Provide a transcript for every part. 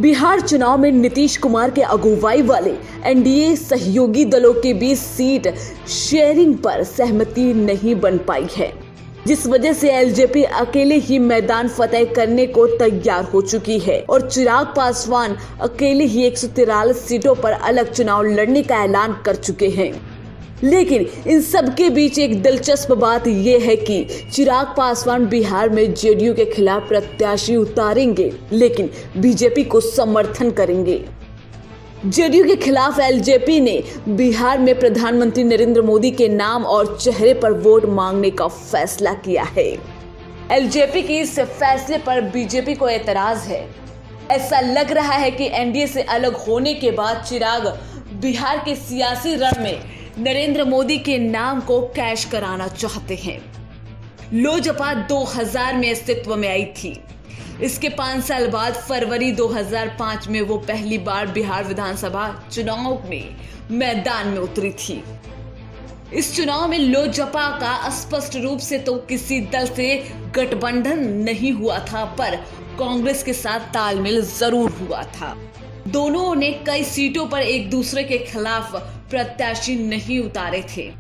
बिहार चुनाव में नीतीश कुमार के अगुवाई वाले एनडीए सहयोगी दलों के बीच सीट शेयरिंग पर सहमति नहीं बन पाई है, जिस वजह से एलजेपी अकेले ही मैदान फतेह करने को तैयार हो चुकी है और चिराग पासवान अकेले ही 143 सीटों पर अलग चुनाव लड़ने का ऐलान कर चुके हैं। लेकिन इन सब के बीच एक दिलचस्प बात यह है कि चिराग पासवान बिहार में जेडीयू के खिलाफ प्रत्याशी उतारेंगे, लेकिन बीजेपी को समर्थन करेंगे। जेडीयू के खिलाफ एलजेपी ने बिहार में प्रधानमंत्री नरेंद्र मोदी के नाम और चेहरे पर वोट मांगने का फैसला किया है। एलजेपी के इस फैसले पर बीजेपी को एतराज है। ऐसा लग रहा है कि एनडीए से अलग होने के बाद चिराग बिहार के सियासी रण में नरेंद्र मोदी के नाम को कैश कराना चाहते हैं। लोजपा 2000 में अस्तित्व में आई थी। इसके 5 साल बाद फरवरी 2005 में वो पहली बार बिहार विधानसभा चुनाव में मैदान में उतरी थी। इस चुनाव में लोजपा का स्पष्ट रूप से तो किसी दल से गठबंधन नहीं हुआ था, पर कांग्रेस के साथ तालमेल जरूर हुआ था। दोनों ने कई सीटों पर एक दूसरे के खिलाफ प्रत्याशी नहीं उतारे थे।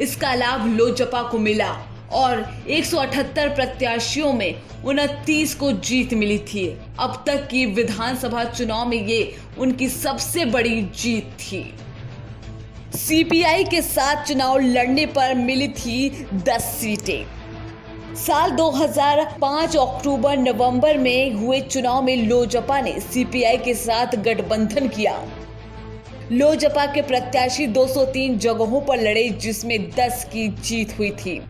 इसका लाभ लोजपा को मिला और 178 प्रत्याशियों में 29 को जीत मिली थी। अब तक की विधानसभा चुनाव में ये उनकी सबसे बड़ी जीत थी। सीपीआई के साथ चुनाव लड़ने पर मिली थी 10 सीटें। साल 2005 अक्टूबर नवंबर में हुए चुनाव में लोजपा ने सीपीआई के साथ गठबंधन किया। लोजपा के प्रत्याशी 203 जगहों पर लड़े, जिसमें 10 की जीत हुई थी।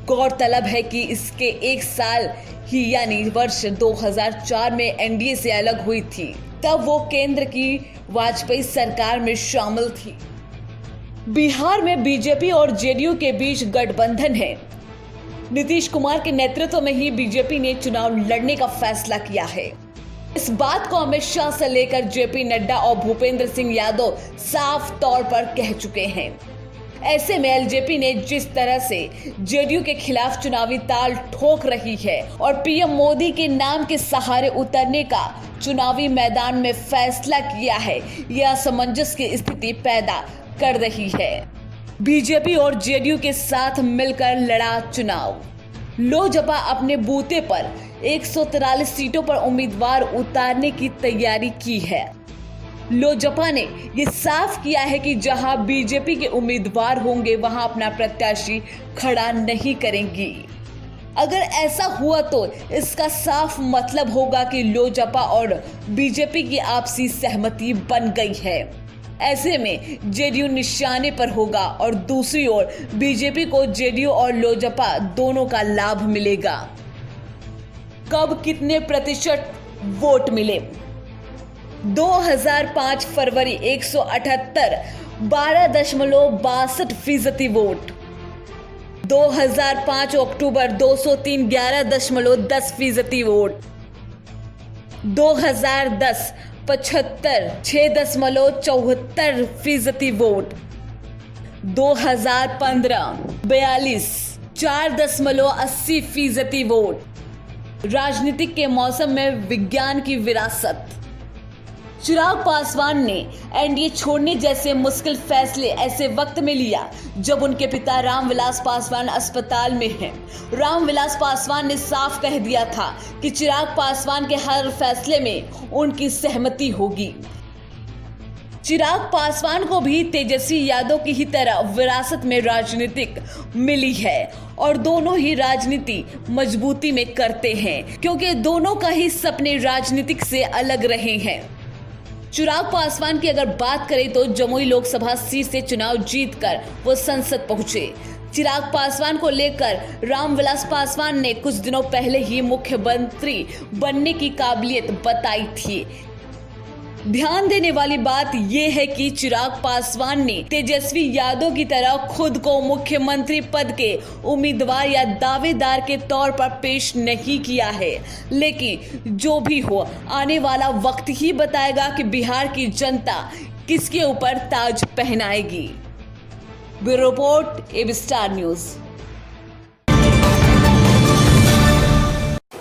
गौरतलब है कि इसके एक साल ही यानी वर्ष 2004 में एनडीए से अलग हुई थी। तब वो केंद्र की वाजपेयी सरकार में शामिल थी। बिहार में बीजेपी और जेडीयू के बीच गठबंधन है। नीतीश कुमार के नेतृत्व में ही बीजेपी ने चुनाव लड़ने का फैसला किया है। इस बात को अमित शाह से लेकर जेपी नड्डा और भूपेंद्र सिंह यादव साफ तौर पर कह चुके हैं। ऐसे में एलजेपी ने जिस तरह से जेडीयू के खिलाफ चुनावी ताल ठोक रही है और पीएम मोदी के नाम के सहारे उतरने का चुनावी मैदान में फैसला किया है, यह असमंजस की स्थिति पैदा कर रही है। बीजेपी और जेडीयू के साथ मिलकर लड़ा चुनाव। लोजपा अपने बूते पर 143 सीटों पर उम्मीदवार उतारने की तैयारी की है। लोजपा ने ये साफ किया है कि जहां बीजेपी के उम्मीदवार होंगे वहां अपना प्रत्याशी खड़ा नहीं करेंगी। अगर ऐसा हुआ तो इसका साफ मतलब होगा कि लोजपा और बीजेपी की आपसी सहमति बन गई है। ऐसे में जेडीयू निशाने पर होगा और दूसरी ओर बीजेपी को जेडीयू और लोजपा दोनों का लाभ मिलेगा। कब कितने प्रतिशत वोट मिले? 2005 फरवरी 178 12.62% वोट। 2005 अक्टूबर 203 11.10% वोट। 2010 75 6.74% वोट। 2015 42 4.80% वोट। राजनीतिक के मौसम में विज्ञान की विरासत। चिराग पासवान ने एनडीए छोड़ने जैसे मुश्किल फैसले ऐसे वक्त में लिया जब उनके पिता रामविलास पासवान अस्पताल में हैं। रामविलास पासवान ने साफ कह दिया था कि चिराग पासवान के हर फैसले में उनकी सहमति होगी। चिराग पासवान को भी तेजस्वी यादव की ही तरह विरासत में राजनीतिक मिली है और दोनों ही राजनीति मजबूती में करते हैं, क्योंकि दोनों का ही सपने राजनीतिक से अलग रहे हैं। चिराग पासवान की अगर बात करें तो जमुई लोकसभा सीट से चुनाव जीतकर वो संसद पहुंचे। चिराग पासवान को लेकर रामविलास पासवान ने कुछ दिनों पहले ही मुख्यमंत्री बनने की काबिलियत बताई थी। ध्यान देने वाली बात यह है कि चिराग पासवान ने तेजस्वी यादव की तरह खुद को मुख्यमंत्री पद के उम्मीदवार या दावेदार के तौर पर पेश नहीं किया है। लेकिन जो भी हो, आने वाला वक्त ही बताएगा कि बिहार की जनता किसके ऊपर ताज पहनाएगी। Bureau report, AB Star news.